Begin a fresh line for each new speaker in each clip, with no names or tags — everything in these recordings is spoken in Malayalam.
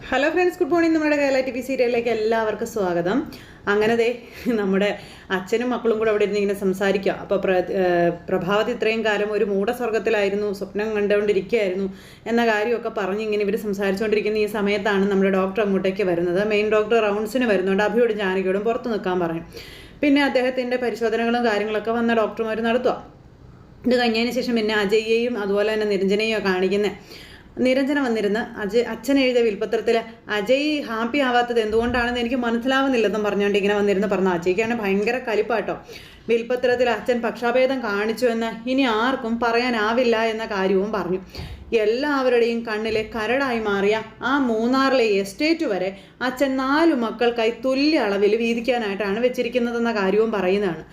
Hello friends, good morning. നമ്മുടെ കേരള TV സീരിയലിലേക്ക് എല്ലാവർക്കും സ്വാഗതം. അങ്ങനെ നമ്മുടെ അച്ഛനും മക്കളും കൂടെ അവിടെ ഇരുന്ന് ഇങ്ങനെ സംസാരിക്കുക. അപ്പോൾ പ്രഭാവതി ഇത്രയും കാലം ഒരു മൂഢസ്വർഗത്തിലായിരുന്നു, സ്വപ്നം കണ്ടുകൊണ്ടിരിക്കുകയായിരുന്നു എന്ന കാര്യമൊക്കെ പറഞ്ഞ് ഇങ്ങനെ ഇവർ സംസാരിച്ചുകൊണ്ടിരിക്കുന്ന ഈ സമയത്താണ് നമ്മുടെ ഡോക്ടർ അങ്ങോട്ടേക്ക് വരുന്നത്. മെയിൻ ഡോക്ടർ റൗണ്ട്സിന് വരുന്നുണ്ട്. അഭിയോടും ജാനകിയോടും പുറത്ത് നിൽക്കാൻ പറഞ്ഞു. പിന്നെ അദ്ദേഹത്തിൻ്റെ പരിശോധനകളും കാര്യങ്ങളൊക്കെ വന്ന ഡോക്ടർമാർ നടത്തുക. ഇത് കഴിഞ്ഞതിന് ശേഷം പിന്നെ അജയ്യെയും അതുപോലെ തന്നെ നിരഞ്ജനെയും കാണിക്കുന്നത്. നിരഞ്ജന വന്നിരുന്ന് അച്ഛൻ എഴുതിയ വിൽപത്രത്തിൽ അജയ് ഹാപ്പി ആവാത്തത് എന്തുകൊണ്ടാണെന്ന് എനിക്ക് മനസ്സിലാവുന്നില്ലെന്നും പറഞ്ഞുകൊണ്ട് ഇങ്ങനെ വന്നിരുന്ന് പറഞ്ഞു. അജയ്ക്കാണ് ഭയങ്കര കലിപ്പാട്ടോ. വിൽപത്രത്തിൽ അച്ഛൻ പക്ഷാഭേദം കാണിച്ചു എന്ന് ഇനി ആർക്കും പറയാനാവില്ല എന്ന കാര്യവും പറഞ്ഞു. എല്ലാവരുടെയും കണ്ണിലെ കരടായി മാറിയ ആ മൂന്നാറിലെ എസ്റ്റേറ്റ് വരെ അച്ഛൻ 4 മക്കൾക്കായി തുല്യ അളവിൽ വീതിക്കാനായിട്ടാണ് വെച്ചിരിക്കുന്നതെന്ന കാര്യവും പറയുന്നതാണ്.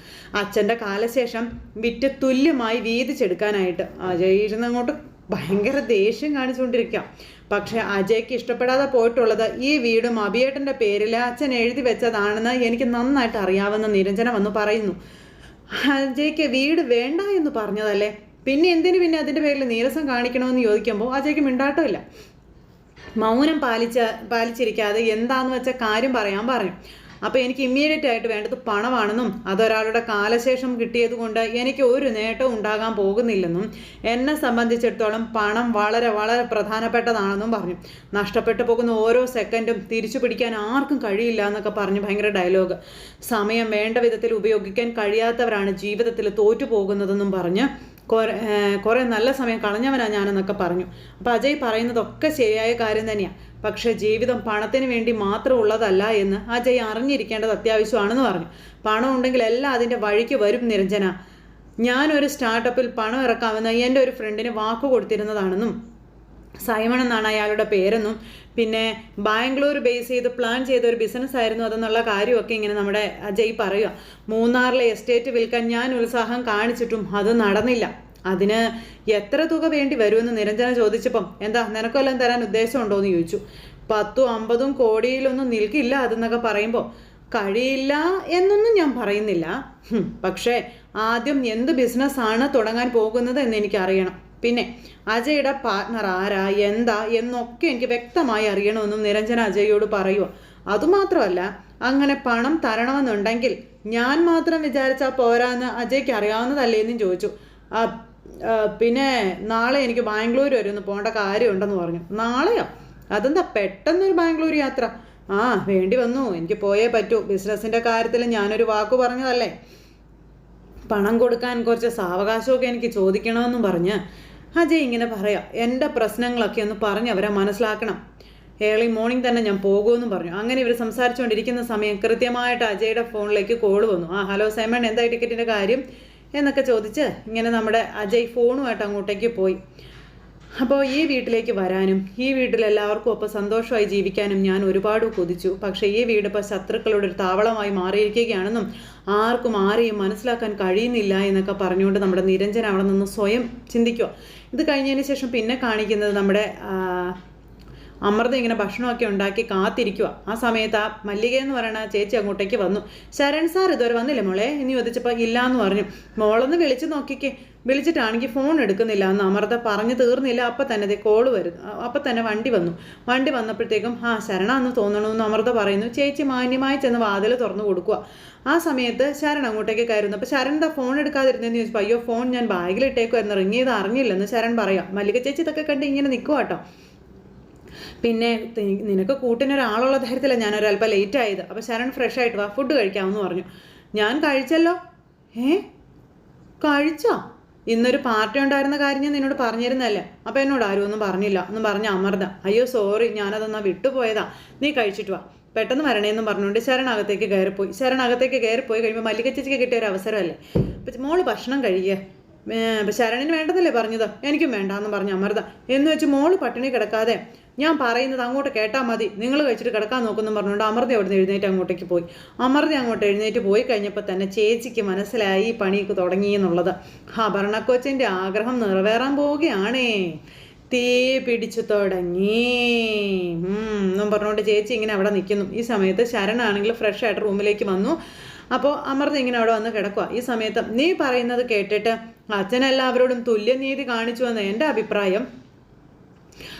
അച്ഛൻ്റെ കാലശേഷം വിറ്റ് തുല്യമായി വീതിച്ചെടുക്കാനായിട്ട് അജയ് ഇരുന്നങ്ങോട്ട് ഭയങ്കര ദേഷ്യം കാണിച്ചുകൊണ്ടിരിക്കാം. പക്ഷെ അജയ്ക്ക് ഇഷ്ടപ്പെടാതെ പോയിട്ടുള്ളത് ഈ വീടും അഭിയേട്ടൻ്റെ പേരിൽ അച്ഛൻ എഴുതി വെച്ചതാണെന്ന് എനിക്ക് നന്നായിട്ട് അറിയാവുന്ന നിരഞ്ജന വന്ന് പറയുന്നു. അജയ്ക്ക് വീട് വേണ്ട എന്ന് പറഞ്ഞതല്ലേ, പിന്നെ എന്തിനു പിന്നെ അതിൻ്റെ പേരിൽ നീരസം കാണിക്കണമെന്ന് ചോദിക്കുമ്പോൾ അജയ്ക്ക് മിണ്ടാട്ടമില്ല. മൗനം പാലിച്ചിരിക്കാതെ എന്താണെന്ന് വെച്ച കാര്യം പറയാൻ പറഞ്ഞു. അപ്പോൾ എനിക്ക് ഇമ്മീഡിയറ്റ് ആയിട്ട് വേണ്ടത് പണമാണെന്നും അതൊരാളുടെ കാലശേഷം കിട്ടിയത് കൊണ്ട് എനിക്ക് ഒരു നേട്ടവും ഉണ്ടാകാൻ പോകുന്നില്ലെന്നും എന്നെ സംബന്ധിച്ചിടത്തോളം പണം വളരെ വളരെ പ്രധാനപ്പെട്ടതാണെന്നും പറഞ്ഞു. നഷ്ടപ്പെട്ടു പോകുന്ന ഓരോ സെക്കൻഡും തിരിച്ചു പിടിക്കാൻ ആർക്കും കഴിയില്ല എന്നൊക്കെ പറഞ്ഞ് ഭയങ്കര ഡയലോഗ്. സമയം വേണ്ട വിധത്തിൽ ഉപയോഗിക്കാൻ കഴിയാത്തവരാണ് ജീവിതത്തിൽ തോറ്റു പോകുന്നതെന്നും പറഞ്ഞ് കുറേ നല്ല സമയം കളഞ്ഞവനാണ് ഞാനെന്നൊക്കെ പറഞ്ഞു. അപ്പോൾ അജയ് പറയുന്നതൊക്കെ ശരിയായ കാര്യം തന്നെയാണ്. പക്ഷേ ജീവിതം പണത്തിന് വേണ്ടി മാത്രം ഉള്ളതല്ല എന്ന് അജയ് അറിഞ്ഞിരിക്കേണ്ടത് അത്യാവശ്യമാണെന്ന് പറഞ്ഞു. പണം ഉണ്ടെങ്കിൽ എല്ലാം അതിൻ്റെ വഴിക്ക് വരും നിരഞ്ജന. ഞാനൊരു സ്റ്റാർട്ടപ്പിൽ പണം ഇറക്കാമെന്ന് എൻ്റെ ഒരു ഫ്രണ്ടിന് വാക്ക് കൊടുത്തിരുന്നതാണെന്നും സൈമൺ എന്നാണ് അയാളുടെ പേരെന്നും പിന്നെ ബാംഗ്ലൂർ ബേസ് ചെയ്ത് പ്ലാൻ ചെയ്ത ഒരു ബിസിനസ് ആയിരുന്നു അതെന്നുള്ള കാര്യമൊക്കെ ഇങ്ങനെ നമ്മുടെ അജയ് പറയുക. മൂന്നാറിലെ എസ്റ്റേറ്റ് വിൽക്കാൻ ഞാൻ ഉത്സാഹം കാണിച്ചിട്ടും അത് നടന്നില്ല. അതിന് എത്ര തുക വേണ്ടി വരുമെന്ന് നിരഞ്ജന ചോദിച്ചപ്പം എന്താ നിനക്കെല്ലാം തരാൻ ഉദ്ദേശമുണ്ടോ എന്ന് ചോദിച്ചു. 10-50 കോടിയിലൊന്നും നിൽക്കില്ല അതെന്നൊക്കെ പറയുമ്പോൾ കഴിയില്ല എന്നൊന്നും ഞാൻ പറയുന്നില്ല. പക്ഷേ ആദ്യം എന്ത് ബിസിനസ്സാണ് തുടങ്ങാൻ പോകുന്നത് എന്ന് എനിക്കറിയണം. പിന്നെ അജയുടെ പാർട്ട്ണർ ആരാ എന്താ എന്നൊക്കെ എനിക്ക് വ്യക്തമായി അറിയണമെന്നും നിരഞ്ജന അജയോട് പറയുക. അതുമാത്രമല്ല അങ്ങനെ പണം തരണമെന്നുണ്ടെങ്കിൽ ഞാൻ മാത്രം വിചാരിച്ചാൽ പോരാന്ന് അജയ്ക്ക് അറിയാവുന്നതല്ലേ എന്നും ചോദിച്ചു. പിന്നെ നാളെ എനിക്ക് ബാംഗ്ലൂർ വരെ ഒന്ന് പോകേണ്ട കാര്യമുണ്ടെന്ന് പറഞ്ഞു. നാളെയോ? അതെന്താ പെട്ടെന്നൊരു ബാംഗ്ലൂർ യാത്ര? വേണ്ടി വന്നു, എനിക്ക് പോയേ പറ്റൂ. ബിസിനസ്സിൻ്റെ കാര്യത്തിൽ ഞാനൊരു വാക്ക് പറഞ്ഞതല്ലേ. പണം കൊടുക്കാൻ കുറച്ച് സാവകാശമൊക്കെ എനിക്ക് ചോദിക്കണമെന്നും പറഞ്ഞ് അജയ് ഇങ്ങനെ പറയാം. എൻ്റെ പ്രശ്നങ്ങളൊക്കെ ഒന്ന് പറഞ്ഞ് അവരെ മനസ്സിലാക്കണം. ഏർലി മോർണിംഗ് തന്നെ ഞാൻ പോകുമെന്നും പറഞ്ഞു. അങ്ങനെ ഇവർ സംസാരിച്ചുകൊണ്ടിരിക്കുന്ന സമയം കൃത്യമായിട്ട് അജയുടെ ഫോണിലേക്ക് കോൾ വന്നു. ഹലോ സൈമൺ, എന്തായി ടിക്കറ്റിൻ്റെ കാര്യം എന്നൊക്കെ ചോദിച്ച് ഇങ്ങനെ നമ്മുടെ അജയ് ഫോണുമായിട്ട് അങ്ങോട്ടേക്ക് പോയി. അപ്പോൾ ഈ വീട്ടിലേക്ക് വരാനും ഈ വീട്ടിലെല്ലാവർക്കും ഒപ്പം സന്തോഷമായി ജീവിക്കാനും ഞാൻ ഒരുപാട് കൊതിച്ചു. പക്ഷേ ഈ വീട് ഇപ്പോൾ ശത്രുക്കളുടെ ഒരു താവളമായി മാറിയിരിക്കുകയാണെന്നും ആർക്കും ആരെയും മനസ്സിലാക്കാൻ കഴിയുന്നില്ല എന്നൊക്കെ പറഞ്ഞുകൊണ്ട് നമ്മുടെ നിരഞ്ജന അവിടെ നിന്ന് സ്വയം ചിന്തിക്കുക. ഇത് കഴിഞ്ഞതിന് ശേഷം പിന്നെ കാണിക്കുന്നത് നമ്മുടെ അമൃത ഇങ്ങനെ ഭക്ഷണമൊക്കെ ഉണ്ടാക്കി കാത്തിരിക്കുക. ആ സമയത്ത് ആ മല്ലിക എന്ന് പറയുന്ന ചേച്ചി അങ്ങോട്ടേക്ക് വന്നു. ശരൺ സാർ ഇതുവരെ വന്നില്ലേ മോളെ എന്ന് ചോദിച്ചപ്പോൾ ഇല്ലയെന്ന് പറഞ്ഞു. മോളൊന്ന് വിളിച്ച് നോക്കിക്കേ. വിളിച്ചിട്ടാണെങ്കിൽ ഫോൺ എടുക്കുന്നില്ല എന്ന് അമൃത പറഞ്ഞു തീർന്നില്ല. അപ്പം തന്നെ കോള് വരുന്നു. അപ്പം തന്നെ വണ്ടി വന്നു. വണ്ടി വന്നപ്പോഴത്തേക്കും ശരണാന്ന് തോന്നണമെന്ന് അമൃത പറയുന്നു. ചേച്ചി മാന്യമായി ചെന്ന് വാതിൽ തുറന്നു കൊടുക്കുക. ആ സമയത്ത് ശരൺ അങ്ങോട്ടേക്ക് കയറുന്നു. അപ്പോൾ ശരൺ എന്താ ഫോൺ എടുക്കാതിരുന്നതെന്ന് ചോദിച്ചപ്പോൾ അയ്യോ ഫോൺ ഞാൻ ബാഗിലിട്ടേക്കുമായിരുന്നു, റിങ് ചെയ്ത് അറിഞ്ഞില്ലെന്ന് ശരൺ പറയാം. മല്ലിക ചേച്ചി ഇതൊക്കെ കണ്ട് ഇങ്ങനെ നിൽക്കുക കേട്ടോ. പിന്നെ നിനക്ക് കൂട്ടിനൊരാളുള്ള ധൈര്യത്തില്ല ഞാനൊരല്പം ലേറ്റ് ആയത്. അപ്പോൾ ശരൺ ഫ്രഷ് ആയിട്ട് വാ, ഫുഡ് കഴിക്കാമെന്ന് പറഞ്ഞു. ഞാൻ കഴിച്ചല്ലോ. കഴിച്ചോ? ഇന്നൊരു പാർട്ടി ഉണ്ടായിരുന്ന കാര്യം ഞാൻ നിന്നോട് പറഞ്ഞിരുന്നല്ലേ. അപ്പോൾ എന്നോട് ആരും ഒന്നും പറഞ്ഞില്ല എന്നും പറഞ്ഞ അമൃത. അയ്യോ സോറി, ഞാനതൊന്നാ വിട്ടുപോയതാ, നീ കഴിച്ചിട്ട് വാ, പെട്ടെന്ന് വരണേന്നും പറഞ്ഞുകൊണ്ട് ശരണകത്തേക്ക് കയറിപ്പോയി. ശരണകത്തേക്ക് കയറിപ്പോയി കഴിയുമ്പോൾ മല്ലിക ചേച്ചിക്ക് കിട്ടിയ ഒരു അവസരമല്ലേ. അപ്പം മോള് ഭക്ഷണം കഴിയേ. അപ്പം ശരണിന് വേണ്ടതല്ലേ പറഞ്ഞത്, എനിക്കും വേണ്ടാന്ന് പറഞ്ഞു അമൃത. എന്ന് വെച്ച് മോള് പട്ടിണി കിടക്കാതെ ഞാൻ പറയുന്നത് അങ്ങോട്ട് കേട്ടാൽ മതി, നിങ്ങൾ കഴിച്ചിട്ട് കിടക്കാൻ നോക്കുന്നു പറഞ്ഞുകൊണ്ട് അമൃത അവിടുന്ന് എഴുന്നേറ്റ് അങ്ങോട്ടേക്ക് പോയി. അമൃത അങ്ങോട്ട് എഴുന്നേറ്റ് പോയി കഴിഞ്ഞപ്പോൾ തന്നെ ചേച്ചിക്ക് മനസ്സിലായി ഈ പണിയൊക്കെ തുടങ്ങി എന്നുള്ളത്. ഭരണക്കൊച്ചിൻ്റെ ആഗ്രഹം നിറവേറാൻ പോവുകയാണേ. തീ പിടിച്ചു തുടങ്ങി എന്നും പറഞ്ഞുകൊണ്ട് ചേച്ചി ഇങ്ങനെ അവിടെ നിൽക്കുന്നു. ഈ സമയത്ത് ശരണാണെങ്കിൽ ഫ്രഷ് ആയിട്ട് റൂമിലേക്ക് വന്നു. അപ്പോൾ അമൃത ഇങ്ങനെ അവിടെ വന്ന് കിടക്കുക. ഈ സമയത്ത് നീ പറയുന്നത് കേട്ടിട്ട് അച്ഛനെല്ലാവരോടും തുല്യനീതി കാണിച്ചു എന്ന് എൻ്റെ അഭിപ്രായം.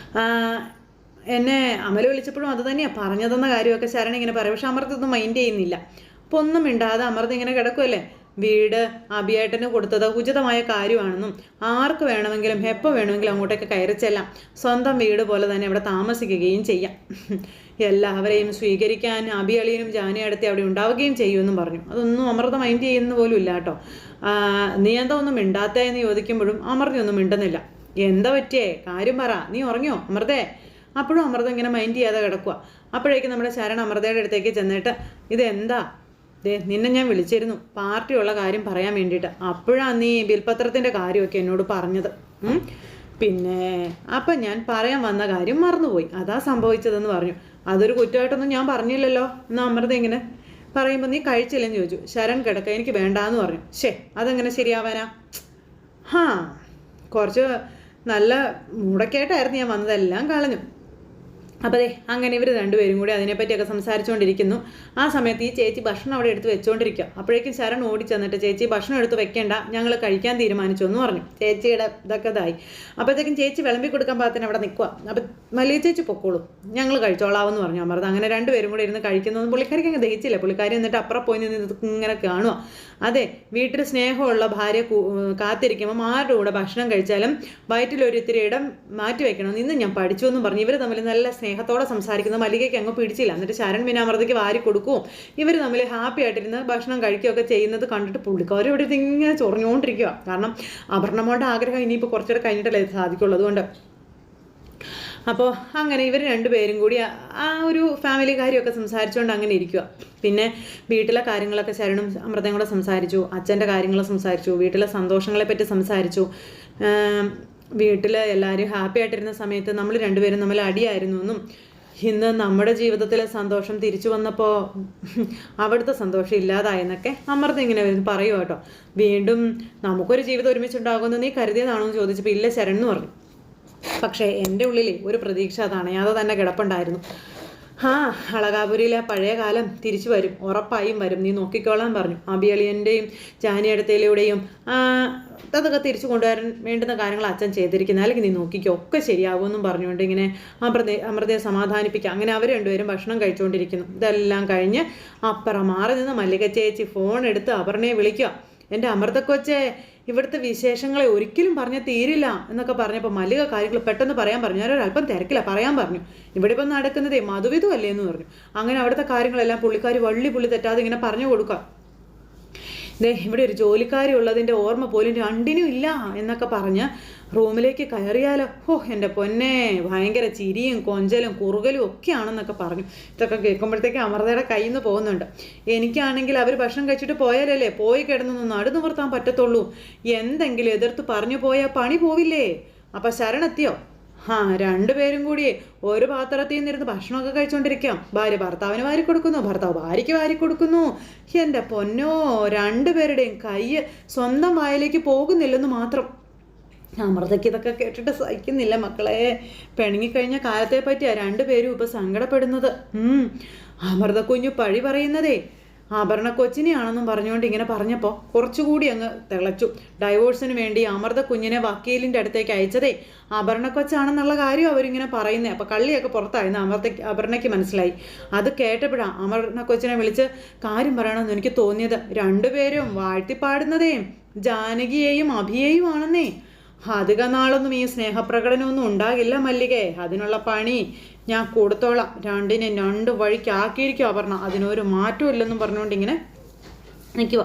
എന്നെ അമല വിളിച്ചപ്പോഴും അത് തന്നെയാണ് പറഞ്ഞതെന്ന കാര്യമൊക്കെ ശരൺ ഇങ്ങനെ പറയും. പക്ഷെ അമൃത ഒന്നും മൈൻഡ് ചെയ്യുന്നില്ല. അപ്പോൾ ഒന്നും മിണ്ടാതെ അമൃത ഇങ്ങനെ കിടക്കുമല്ലേ. വീട് അഭിയേട്ടന് കൊടുത്തത് ഉചിതമായ കാര്യമാണെന്നും ആർക്ക് വേണമെങ്കിലും എപ്പോൾ വേണമെങ്കിലും അങ്ങോട്ടേക്ക് കയറി ചെല്ലാം, സ്വന്തം വീട് പോലെ തന്നെ അവിടെ താമസിക്കുകയും ചെയ്യാം, എല്ലാവരെയും സ്വീകരിക്കാൻ അഭിയളിയനും ജാനിയടുത്ത് അവിടെ ഉണ്ടാവുകയും ചെയ്യുമെന്നും പറഞ്ഞു. അതൊന്നും അമൃത മൈൻഡ് ചെയ്യുന്ന പോലും ഇല്ല കേട്ടോ. നീ എന്താ ഒന്നും മിണ്ടാത്തേ എന്ന് ചോദിക്കുമ്പോഴും അമൃതയൊന്നും മിണ്ടുന്നില്ല. എന്താ പറ്റിയേ, കാര്യം പറ, നീ ഉറങ്ങിയോ അമൃതേ? അപ്പോഴും അമൃത ഇങ്ങനെ മൈൻഡ് ചെയ്യാതെ കിടക്കുക. അപ്പോഴേക്കും നമ്മുടെ ശരൺ അമൃതയുടെ അടുത്തേക്ക് ചെന്നിട്ട് ഇതെന്താ, നിന്നെ ഞാൻ വിളിച്ചിരുന്നു പാർട്ടിയുള്ള കാര്യം പറയാൻ വേണ്ടിയിട്ട്. അപ്പോഴാണ് നീ ബിൽപത്രത്തിൻ്റെ കാര്യമൊക്കെ എന്നോട് പറഞ്ഞത്. പിന്നെ അപ്പം ഞാൻ പറയാൻ വന്ന കാര്യം മറന്നുപോയി, അതാ സംഭവിച്ചതെന്ന് പറഞ്ഞു. അതൊരു കുറ്റമായിട്ടൊന്നും ഞാൻ പറഞ്ഞില്ലല്ലോ എന്നാൽ അമൃത ഇങ്ങനെ പറയുമ്പോൾ നീ കഴിച്ചില്ലെന്ന് ചോദിച്ചു. ശരൺ കിടക്ക, എനിക്ക് വേണ്ടാന്ന് പറഞ്ഞു. അതെങ്ങനെ ശരിയാവാനാ? കുറച്ച് നല്ല മൂടക്കേട്ടായിരുന്നു ഞാൻ വന്നതെല്ലാം കളഞ്ഞു. അപ്പോൾ അങ്ങനെ ഇവർ രണ്ടുപേരും കൂടി അതിനെപ്പറ്റിയൊക്കെ സംസാരിച്ചുകൊണ്ടിരിക്കുന്നു. ആ സമയത്ത് ഈ ചേച്ചി ഭക്ഷണം അവിടെ എടുത്ത് വെച്ചുകൊണ്ടിരിക്കുക. അപ്പോഴേക്കും ശരൺ ഓടി ചെന്നിട്ട് ചേച്ചി ഭക്ഷണം എടുത്ത് വെക്കേണ്ട, ഞങ്ങൾ കഴിക്കാൻ തീരുമാനിച്ചു എന്ന് പറഞ്ഞു. ചേച്ചിയുടെ ഇതൊക്കെ ഇതായി. അപ്പോഴത്തേക്കും ചേച്ചി വിളമ്പി കൊടുക്കാൻ പാകത്തിന് അവിടെ നിൽക്കുക. അപ്പം വലിയ ചേച്ചി പൊക്കോളൂ, ഞങ്ങൾ കഴിച്ചോളാവെന്ന് പറഞ്ഞു അമൃത. അങ്ങനെ രണ്ടുപേരും കൂടി ഇരുന്ന് കഴിക്കുന്നതും പുള്ളിക്കാരിക്ക് അങ്ങ് ദഹിച്ചില്ല. പുള്ളിക്കാരി എന്നിട്ട് അപ്പുറം പോയി നിന്ന് ഇങ്ങനെ കാണുക. അതെ, വീട്ടിൽ സ്നേഹമുള്ള ഭാര്യ കാത്തിരിക്കുമ്പോൾ ആരുടെ കൂടെ ഭക്ഷണം കഴിച്ചാലും വയറ്റിലൊരു ഇത്തിരി ഇടം മാറ്റി വെക്കണം ഇന്ന് ഞാൻ പഠിച്ചു എന്നും പറഞ്ഞു. ഇവർ തമ്മിൽ നല്ല സ്നേഹത്തോടെ സംസാരിക്കുന്ന മല്ലികയ്ക്ക് അങ്ങ് പിടിച്ചില്ല. എന്നിട്ട് ശരൺ പിന്നെ അമൃതയ്ക്ക് വാരി കൊടുക്കും. ഇവർ തമ്മിൽ ഹാപ്പി ആയിട്ടിരുന്ന് ഭക്ഷണം കഴിക്കുകയൊക്കെ ചെയ്യുന്നത് കണ്ടിട്ട് പുള്ളിക്കാരും ഇവിടെ ഇങ്ങനെ ചൊറിഞ്ഞുകൊണ്ടിരിക്കുക. കാരണം അപർണമോളുടെ ആഗ്രഹം ഇനിയിപ്പോൾ കുറച്ചുകൂടെ കഴിഞ്ഞിട്ടല്ലേ സാധിക്കുള്ളൂ. അതുകൊണ്ട് അപ്പോൾ അങ്ങനെ ഇവർ രണ്ടുപേരും കൂടി ആ ഒരു ഫാമിലി കാര്യമൊക്കെ സംസാരിച്ചുകൊണ്ട് അങ്ങനെ ഇരിക്കുക. പിന്നെ വീട്ടിലെ കാര്യങ്ങളൊക്കെ ശരണും അമൃതയും കൂടെ സംസാരിച്ചു. അച്ഛൻ്റെ കാര്യങ്ങൾ സംസാരിച്ചു, വീട്ടിലെ സന്തോഷങ്ങളെപ്പറ്റി സംസാരിച്ചു. വീട്ടിൽ എല്ലാവരും ഹാപ്പി ആയിട്ടിരുന്ന സമയത്ത് നമ്മൾ രണ്ടുപേരും തമ്മിൽ അടിയായിരുന്നു എന്നും ഇന്ന് നമ്മുടെ ജീവിതത്തിലെ സന്തോഷം തിരിച്ചു വന്നപ്പോൾ അവിടുത്തെ സന്തോഷം ഇല്ലാതായെന്നൊക്കെ അമൃത ഇങ്ങനെ പറയുക കേട്ടോ. വീണ്ടും നമുക്കൊരു ജീവിതം ഒരുമിച്ചുണ്ടാകുമെന്ന് നീ കരുതിയതാണോ എന്ന് ചോദിച്ചപ്പോൾ ഇല്ല ശരൺ എന്ന് പറഞ്ഞു. പക്ഷേ എൻ്റെ ഉള്ളിൽ ഒരു പ്രതീക്ഷ അണയാതെ തന്നെ കിടപ്പുണ്ടായിരുന്നു. അളകാപുരിയിലെ പഴയ കാലം തിരിച്ചു വരും, ഉറപ്പായും വരും, നീ നോക്കിക്കോളാൻ പറഞ്ഞു. അബിയളിയൻ്റെയും ജാനിയടത്തേലൂടെയും അതൊക്കെ തിരിച്ചു കൊണ്ടുവരാൻ വേണ്ടുന്ന കാര്യങ്ങൾ അച്ഛൻ ചെയ്തിരിക്കുന്നത്, അല്ലെങ്കിൽ നീ നോക്കിക്കോ ഒക്കെ ശരിയാവുമെന്നും പറഞ്ഞുകൊണ്ട് ഇങ്ങനെ അമൃതയെ സമാധാനിപ്പിക്കുക. അങ്ങനെ അവർ രണ്ടുപേരും ഭക്ഷണം കഴിച്ചുകൊണ്ടിരിക്കുന്നു. ഇതെല്ലാം കഴിഞ്ഞ് അപ്പുറം മാറി നിന്ന് മല്ലിക ചേച്ചി ഫോൺ എടുത്ത് അപർണയെ വിളിക്കുക. എൻ്റെ അമൃതക്കൊച്ചെ, ഇവിടുത്തെ വിശേഷങ്ങളെ ഒരിക്കലും പറഞ്ഞ് തീരില്ല എന്നൊക്കെ പറഞ്ഞപ്പോൾ മല്ലിക കാര്യങ്ങൾ പെട്ടെന്ന് പറയാൻ പറഞ്ഞു. ഞാനൊരല്പം തിരക്കില്ല, പറയാൻ പറഞ്ഞു. ഇവിടെ ഇപ്പം നടക്കുന്നതേ മധുവിധു അല്ലേ എന്ന് പറഞ്ഞു. അങ്ങനെ അവിടുത്തെ കാര്യങ്ങളെല്ലാം പുള്ളിക്കാരി പുള്ളി തെറ്റാതെ ഇങ്ങനെ പറഞ്ഞു കൊടുക്കുക. ഇവിടെ ഒരു ജോലിക്കാരി ഉള്ളതിൻ്റെ ഓർമ്മ പോലും രണ്ടിനും ഇല്ല എന്നൊക്കെ പറഞ്ഞ് റൂമിലേക്ക് കയറിയാലോ, എൻ്റെ പൊന്നെ, ഭയങ്കര ചിരിയും കൊഞ്ചലും കുറുകലും ഒക്കെയാണെന്നൊക്കെ പറഞ്ഞു. ഇതൊക്കെ കേൾക്കുമ്പോഴത്തേക്ക് അമൃതയുടെ കയ്യിൽ നിന്ന് പോകുന്നുണ്ട്. എനിക്കാണെങ്കിൽ അവർ ഭക്ഷണം കഴിച്ചിട്ട് പോയാലല്ലേ പോയി കിടന്നൊന്നും നടു നിവർത്താൻ പറ്റത്തുള്ളൂ. എന്തെങ്കിലും എതിർത്ത് പറഞ്ഞു പോയാൽ പണി പോവില്ലേ? അപ്പം ശരണെത്തിയോ? രണ്ടുപേരും കൂടി ഒരു പാത്രത്തിൽ നിന്നിരുന്ന് ഭക്ഷണമൊക്കെ കഴിച്ചുകൊണ്ടിരിക്കാം. ഭാര്യ ഭർത്താവിന് വാരി കൊടുക്കുന്നു, ഭർത്താവ് ഭാര്യയ്ക്ക് വാരി കൊടുക്കുന്നു. എൻ്റെ പൊന്നോ, രണ്ടുപേരുടെയും കൈ സ്വന്തം വായിലേക്ക് പോകുന്നില്ലെന്ന് മാത്രം. അമൃതയ്ക്ക് ഇതൊക്കെ കേട്ടിട്ട് സഹിക്കുന്നില്ല മക്കളെ. പിണങ്ങിക്കഴിഞ്ഞ കാലത്തെ പറ്റിയാണ് രണ്ടുപേരും ഇപ്പം സങ്കടപ്പെടുന്നത്. അമൃത കുഞ്ഞു പഴി പറയുന്നതേ അപർണ കൊച്ചിനെയാണെന്നും പറഞ്ഞുകൊണ്ട് ഇങ്ങനെ പറഞ്ഞപ്പോൾ കുറച്ചുകൂടി അങ്ങ് തിളച്ചു. ഡൈവോഴ്സിന് വേണ്ടി അമൃത കുഞ്ഞിനെ വക്കീലിൻ്റെ അടുത്തേക്ക് അയച്ചതേ അപർണ കൊച്ചാണെന്നുള്ള കാര്യം അവരിങ്ങനെ പറയുന്നത്. അപ്പോൾ കള്ളിയൊക്കെ പുറത്തായിരുന്നു അപർണയ്ക്ക് മനസ്സിലായി. അത് കേട്ടപ്പോഴാണ് അമർണ കൊച്ചിനെ വിളിച്ച് കാര്യം പറയണമെന്ന് എനിക്ക് തോന്നിയത്. രണ്ടുപേരും വാഴ്ത്തിപ്പാടുന്നതേ ജാനകിയെയും അഭിയെയും ആണെന്നേ. അധിക നാളൊന്നും ഈ സ്നേഹപ്രകടനമൊന്നും ഉണ്ടാകില്ല മല്ലികേ, അതിനുള്ള പണി ഞാൻ കൊടുത്തോളാം. രണ്ടിനെ രണ്ട് വഴിക്കാക്കിയിരിക്കും അപർണ, അതിനൊരു മാറ്റവും ഇല്ലെന്നും പറഞ്ഞുകൊണ്ട് ഇങ്ങനെ നിൽക്കുക.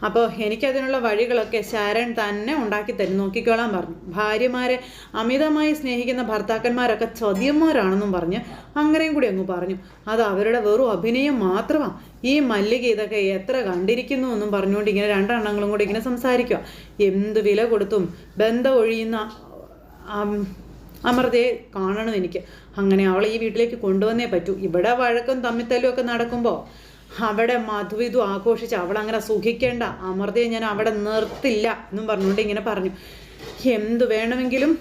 അപ്പോൾ എനിക്കതിനുള്ള വഴികളൊക്കെ ശരൺ തന്നെ ഉണ്ടാക്കി തരും, നോക്കിക്കോളാൻ പറഞ്ഞു. ഭാര്യമാരെ അമിതമായി സ്നേഹിക്കുന്ന ഭർത്താക്കന്മാരൊക്കെ ചതിയന്മാരാണെന്നും പറഞ്ഞ് അങ്ങനെയും കൂടി അങ്ങ് പറഞ്ഞു. അത് അവരുടെ വെറും അഭിനയം മാത്രമാണ്. ഈ മല്ലിക ഇതൊക്കെ എത്ര കണ്ടിരിക്കുന്നു എന്നും പറഞ്ഞുകൊണ്ട് ഇങ്ങനെ രണ്ടെണ്ണങ്ങളും കൂടി ഇങ്ങനെ സംസാരിക്കുക. എന്ത് വില കൊടുത്തും ബന്ധം ഒഴിയുന്ന അമൃതയെ കാണണം എനിക്ക്. അങ്ങനെ അവളെ ഈ വീട്ടിലേക്ക് കൊണ്ടുവന്നേ പറ്റൂ. ഇവിടെ വഴക്കും തമ്മിത്തല്ലും ഒക്കെ നടക്കുമ്പോൾ അവിടെ മധുവിധു ആഘോഷിച്ച് അവളങ്ങനെ സുഖിക്കേണ്ട. അമൃതയെ ഞാൻ അവിടെ നിർത്തില്ല എന്നും പറഞ്ഞുകൊണ്ട് ഇങ്ങനെ പറഞ്ഞു. എന്തു വേണമെങ്കിലും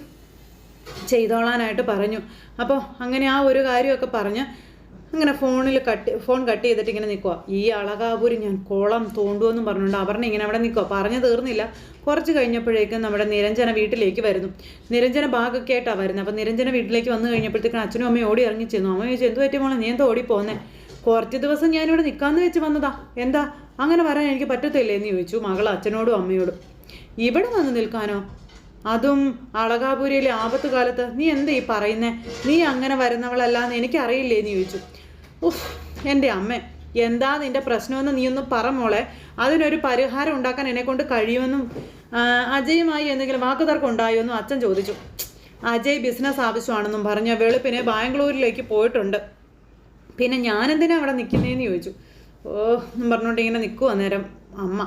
ചെയ്തോളാനായിട്ട് പറഞ്ഞു. അപ്പോൾ അങ്ങനെ ആ ഒരു കാര്യമൊക്കെ പറഞ്ഞ് അങ്ങനെ ഫോൺ കട്ട് ചെയ്തിട്ട് ഇങ്ങനെ നിൽക്കുക. ഈ അളകാപുരി ഞാൻ കുളം തോണ്ടുമെന്നും പറഞ്ഞുകൊണ്ട് അപർണ ഇങ്ങനെ അവിടെ നിൽക്കുക. പറഞ്ഞു തീർന്നില്ല. കുറച്ച് കഴിഞ്ഞപ്പോഴേക്കും നമ്മുടെ നിരഞ്ജന വീട്ടിലേക്ക് വരുന്നു. നിരഞ്ജന ഭാഗമൊക്കെ ആയിട്ടാണ് വരുന്നത്. അപ്പം നിരഞ്ജന വീട്ടിലേക്ക് വന്നു കഴിഞ്ഞപ്പോഴത്തേക്കും അച്ഛനും അമ്മയും ഓടി ഇറങ്ങി ചെന്നു. അമ്മ ചോദിച്ചു, എന്ത് പറ്റിയ മോളെ, നീ എന്താ ഓടിപ്പോന്നേ? കുറച്ച് ദിവസം ഞാനിവിടെ നിൽക്കാമെന്ന് വെച്ച് വന്നതാ, എന്താ അങ്ങനെ വരാൻ എനിക്ക് പറ്റത്തില്ലേ എന്ന് ചോദിച്ചു മകൾ അച്ഛനോടും അമ്മയോടും. ഇവിടെ വന്ന് നിൽക്കാനോ, അതും അളകാപുരിയിലെ ആപത്ത് കാലത്ത്? നീ എന്താ ഈ പറയുന്നേ? നീ അങ്ങനെ വരുന്നവളല്ലാന്ന് എനിക്കറിയില്ലേ എന്ന് ചോദിച്ചു. ഉഫ്, എൻ്റെ അമ്മ, എന്താ നിൻ്റെ പ്രശ്നമെന്ന് നീ ഒന്ന് പറ മോളെ. അതിനൊരു പരിഹാരം ഉണ്ടാക്കാൻ എന്നെക്കൊണ്ട് കഴിയുമെന്നും അജയുമായി എന്തെങ്കിലും വാക്കുതർക്കം ഉണ്ടായോ എന്നും അച്ഛൻ ചോദിച്ചു. അജയ് ബിസിനസ് ആവശ്യമാണെന്നും പറഞ്ഞ വെളുപ്പിനെ ബാംഗ്ലൂരിലേക്ക് പോയിട്ടുണ്ട്. പിന്നെ ഞാനെന്തിനാ അവിടെ നിൽക്കുന്നതെന്ന് ചോദിച്ചു. എന്നും പറഞ്ഞുകൊണ്ട് ഇങ്ങനെ നിൽക്കും. അന്നേരം അമ്മ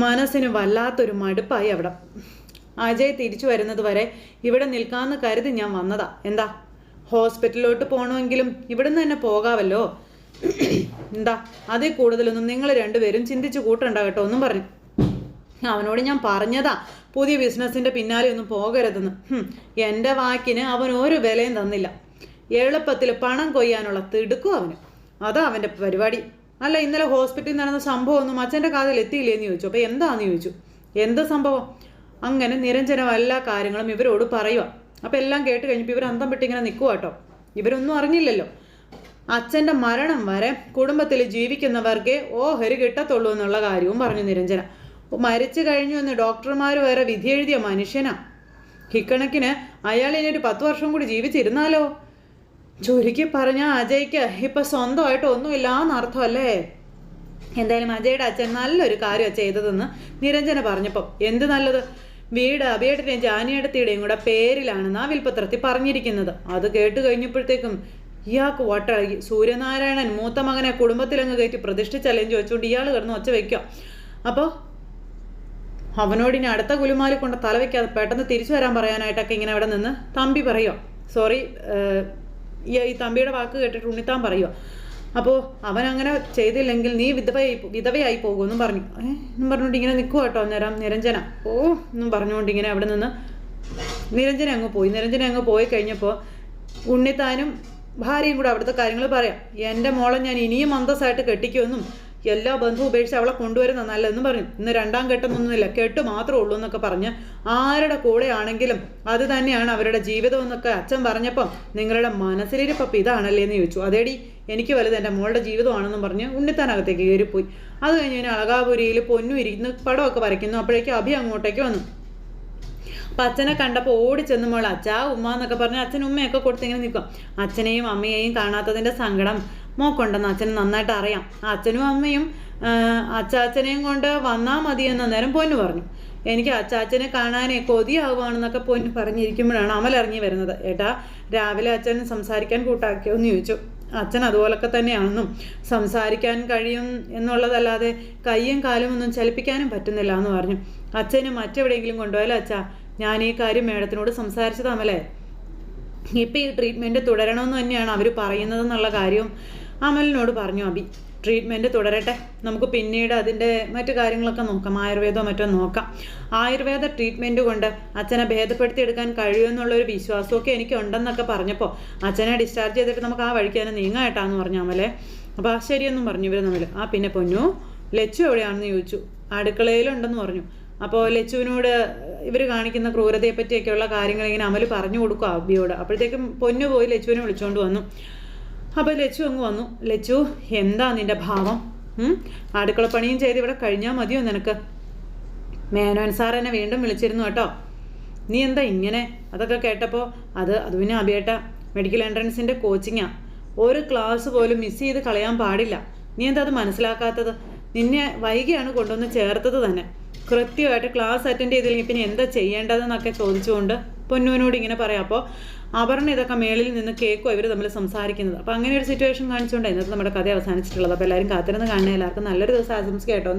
മനസ്സിന് വല്ലാത്തൊരു മടുപ്പായി അവിടെ. അജയ് തിരിച്ചു വരുന്നത് വരെ ഇവിടെ നിൽക്കാമെന്ന് കരുതി ഞാൻ വന്നതാ. എന്താ, ഹോസ്പിറ്റലിലോട്ട് പോകണമെങ്കിലും ഇവിടുന്ന് തന്നെ പോകാമല്ലോ. എന്താ, അതിൽ കൂടുതലൊന്നും നിങ്ങൾ രണ്ടുപേരും ചിന്തിച്ചു കൂട്ടണ്ട കേട്ടോ എന്നും പറഞ്ഞു. അവനോട് ഞാൻ പറഞ്ഞതാ പുതിയ ബിസിനസ്സിൻ്റെ പിന്നാലെ ഒന്നും പോകരുതെന്ന്. എൻ്റെ വാക്കിന് അവൻ ഒരു വിലയും തന്നില്ല. എളുപ്പത്തിൽ പണം കൊയ്യാനുള്ള തിടുക്കും അവന്. അതാ അവൻ്റെ പരിപാടി. അല്ല, ഇന്നലെ ഹോസ്പിറ്റലിൽ നടന്ന സംഭവമൊന്നും അച്ഛൻ്റെ കാതിൽ എത്തിയില്ലേന്ന് ചോദിച്ചു. അപ്പോൾ എന്താന്ന് ചോദിച്ചു. എന്ത് സംഭവം? അങ്ങനെ നിരഞ്ജനം എല്ലാ കാര്യങ്ങളും ഇവരോട് പറയുക. അപ്പോൾ എല്ലാം കേട്ട് കഴിഞ്ഞപ്പോൾ ഇവർ അന്തം വിട്ടിങ്ങനെ നിൽക്കുക കേട്ടോ. ഇവരൊന്നും അറിഞ്ഞില്ലല്ലോ. അച്ഛൻ്റെ മരണം വരെ കുടുംബത്തിൽ ജീവിക്കുന്നവർക്കേ ഓഹരി കിട്ടത്തുള്ളൂ എന്നുള്ള കാര്യവും പറഞ്ഞു നിരഞ്ജന. മരിച്ചു കഴിഞ്ഞു എന്ന് ഡോക്ടർമാർ വരെ വിധി എഴുതിയ മനുഷ്യനാ. ഇക്കണക്കിന് അയാൾ ഇനി ഒരു 10 വർഷം കൂടി ജീവിച്ചിരുന്നാലോ? ചുരുക്കി പറഞ്ഞാൽ അജയ്ക്ക് ഇപ്പം സ്വന്തമായിട്ട് ഒന്നുമില്ലാന്നർത്ഥമല്ലേ. എന്തായാലും അജയുടെ അച്ഛൻ നല്ലൊരു കാര്യമാണ് ചെയ്തതെന്ന് നിരഞ്ജന പറഞ്ഞപ്പോൾ. എന്ത് നല്ലത്? വീട് അഭിയേട്ടൻ്റെയും ജാനിയേട്ടത്തിയുടെയും കൂടെ പേരിലാണെന്ന് ആ വിൽപ്പത്രത്തിൽ പറഞ്ഞിരിക്കുന്നത്. അത് കേട്ട് കഴിഞ്ഞപ്പോഴത്തേക്കും ഇയാൾക്ക് വട്ടഴകി. സൂര്യനാരായണൻ മൂത്ത മകനെ കുടുംബത്തിലങ്ങ് കയറ്റി പ്രതിഷ്ഠിച്ചല്ലേന്ന് ചോദിച്ചുകൊണ്ട് ഇയാൾ കിടന്ന് ഒച്ച വയ്ക്കുക. അപ്പോൾ അവനോട് ഇനി അടുത്ത കുലുമാലി കൊണ്ട് തല വയ്ക്കാതെ പെട്ടെന്ന് തിരിച്ചു വരാൻ പറയാനായിട്ടൊക്കെ ഇങ്ങനെ അവിടെ നിന്ന് തമ്പി പറയുക. സോറി, ഈ തമ്പിയുടെ വാക്ക് കേട്ടിട്ട് ഉണ്ണിത്താൻ പറയുക. അപ്പോൾ അവൻ അങ്ങനെ ചെയ്തില്ലെങ്കിൽ നീ വിധവയായി പോകുമെന്നും പറഞ്ഞു. എന്നും പറഞ്ഞുകൊണ്ട് ഇങ്ങനെ നിൽക്കുക കേട്ടോ. അന്നേരം നിരഞ്ജന എന്നും പറഞ്ഞുകൊണ്ട് ഇങ്ങനെ അവിടെ നിന്ന് നിരഞ്ജന അങ്ങ് പോയി കഴിഞ്ഞപ്പോൾ ഉണ്ണിത്താനും ഭാര്യയും കൂടെ അവിടുത്തെ കാര്യങ്ങൾ പറയാം. എൻ്റെ മോളെ ഞാൻ ഇനിയും അന്തസ്സായിട്ട് കെട്ടിക്കുമെന്നും എല്ലാ ബന്ധവും ഉപേക്ഷിച്ച് അവളെ കൊണ്ടുവരുന്ന നല്ലതെന്നും പറഞ്ഞു. ഇന്ന് 2ാം ഘട്ടമൊന്നുമില്ല, കെട്ട് മാത്രമേ ഉള്ളൂ എന്നൊക്കെ പറഞ്ഞ് ആരുടെ കൂടെ ആണെങ്കിലും അത് തന്നെയാണ് അവരുടെ ജീവിതം എന്നൊക്കെ അച്ഛൻ പറഞ്ഞപ്പം നിങ്ങളുടെ മനസ്സിലിരിപ്പം ഇതാണല്ലേ എന്ന് ചോദിച്ചു. അതേടി, എനിക്ക് വലുത് എൻ്റെ മോളുടെ ജീവിതമാണെന്നും പറഞ്ഞ് ഉണ്ണിത്താനകത്തേക്ക് കയറിപ്പോയി. അത് കഴിഞ്ഞ് ഇനി അളകാപുരിയിൽ പൊന്നു ഇരിക്കുന്നു പടമൊക്കെ വരയ്ക്കുന്നു. അപ്പോഴേക്കും അഭി അങ്ങോട്ടേക്ക് വന്നു. അപ്പം അച്ഛനെ കണ്ടപ്പോൾ ഓടി ചെന്ന് മോൾ അച്ഛാ ഉമ്മ എന്നൊക്കെ പറഞ്ഞ് അച്ഛനും ഉമ്മയൊക്കെ കൊടുത്ത് ഇങ്ങനെ നിൽക്കും. അച്ഛനെയും അമ്മയെയും കാണാത്തതിൻ്റെ സങ്കടം മോക്കുണ്ടെന്ന് അച്ഛന് നന്നായിട്ട് അറിയാം. അച്ഛനും അമ്മയും അച്ചാച്ചനെയും കൊണ്ട് വന്നാൽ മതിയെന്ന് നേരം പൊന്നു പറഞ്ഞു. എനിക്ക് അച്ചാച്ചനെ കാണാനേ കൊതിയാവുകയാണെന്നൊക്കെ പൊന്നു പറഞ്ഞിരിക്കുമ്പോഴാണ് അമലിറങ്ങി വരുന്നത്. ഏട്ടാ, രാവിലെ അച്ഛൻ സംസാരിക്കാൻ കൂട്ടാക്കിയോ എന്ന് ചോദിച്ചു. അച്ഛൻ അതുപോലൊക്കെ തന്നെയാണെന്നും സംസാരിക്കാൻ കഴിയും എന്നുള്ളതല്ലാതെ കയ്യും കാലും ഒന്നും ചലിപ്പിക്കാനും പറ്റുന്നില്ല എന്ന് പറഞ്ഞു. അച്ഛന് മറ്റെവിടെയെങ്കിലും കൊണ്ടുപോയാലോ അച്ഛാ? ഞാൻ ഈ കാര്യം മേഡത്തിനോട് സംസാരിച്ചതാമല്ലേ. ഇപ്പം ഈ ട്രീറ്റ്മെൻറ്റ് തുടരണമെന്ന് തന്നെയാണ് അവർ പറയുന്നതെന്നുള്ള കാര്യവും അമലിനോട് പറഞ്ഞു അബി. ട്രീറ്റ്മെൻറ്റ് തുടരട്ടെ, നമുക്ക് പിന്നീട് അതിൻ്റെ മറ്റു കാര്യങ്ങളൊക്കെ നോക്കാം, ആയുർവേദമോ മറ്റോ നോക്കാം. ആയുർവേദ ട്രീറ്റ്മെൻറ്റ് കൊണ്ട് അച്ഛനെ ഭേദപ്പെടുത്തിയെടുക്കാൻ കഴിയുമെന്നുള്ളൊരു വിശ്വാസമൊക്കെ എനിക്കുണ്ടെന്നൊക്കെ പറഞ്ഞപ്പോൾ അച്ഛനെ ഡിസ്ചാർജ് ചെയ്തിട്ട് നമുക്ക് ആ വഴിക്ക് തന്നെ നീങ്ങായിട്ടാന്ന് പറഞ്ഞു അമലെ. അപ്പോൾ ശരിയെന്നും പറഞ്ഞു ഇവർ തമ്മിൽ. പിന്നെ പൊന്നു, ലച്ചു എവിടെയാണെന്ന് ചോദിച്ചു. അടുക്കളയിലുണ്ടെന്ന് പറഞ്ഞു. അപ്പോൾ ലച്ചുവിനോട് ഇവർ കാണിക്കുന്ന ക്രൂരതയെ പറ്റിയൊക്കെയുള്ള കാര്യങ്ങൾ ഇങ്ങനെ അമൽ പറഞ്ഞു കൊടുക്കും അബിയോട്. അപ്പോഴത്തേക്കും പൊന്നു പോയി ലച്ചുവിനെ വിളിച്ചുകൊണ്ട് വന്നു. അപ്പോൾ ലച്ചു അങ്ങ് വന്നു. ലച്ചു, എന്താ നിൻ്റെ ഭാവം? അടുക്കളപ്പണിയും ചെയ്ത് ഇവിടെ കഴിഞ്ഞാൽ മതിയോ നിനക്ക്? മേനോൻ സാർ എന്നെ വീണ്ടും വിളിച്ചിരുന്നു കേട്ടോ. നീ എന്താ ഇങ്ങനെ? അതൊക്കെ കേട്ടപ്പോൾ അത് പിന്നെ അബിയേട്ട മെഡിക്കൽ എൻട്രൻസിൻ്റെ കോച്ചിങ്ങാണ്. ഒരു ക്ലാസ് പോലും മിസ് ചെയ്ത് കളയാൻ പാടില്ല. നീ എന്താ അത് മനസ്സിലാക്കാത്തത്? നിന്നെ വൈകിയാണ് കൊണ്ടുവന്ന് ചേർത്തത് തന്നെ. കൃത്യമായിട്ട് ക്ലാസ് അറ്റൻഡ് ചെയ്തില്ലെങ്കിൽ പിന്നെ എന്താ ചെയ്യേണ്ടതെന്നൊക്കെ ചോദിച്ചുകൊണ്ട് പൊന്നുവിനോട് ഇങ്ങനെ പറയാം. അപ്പോൾ അപർണ ഇതൊക്കെ മേളിൽ നിന്ന് കേൾക്കും ഇവർ തമ്മിൽ സംസാരിക്കുന്നത്. അപ്പോൾ അങ്ങനെ ഒരു സിറ്റുവേഷൻ കാണിച്ചുകൊണ്ട് ഇന്നത്തെ നമ്മുടെ കഥ അവസാനിച്ചിട്ടുള്ളത്. അപ്പോൾ എല്ലാവരും കാത്തിരുന്ന് കാണുന്ന എല്ലാവർക്കും നല്ലൊരു ദിവസം ആശംസിക്കാം കേട്ടോ.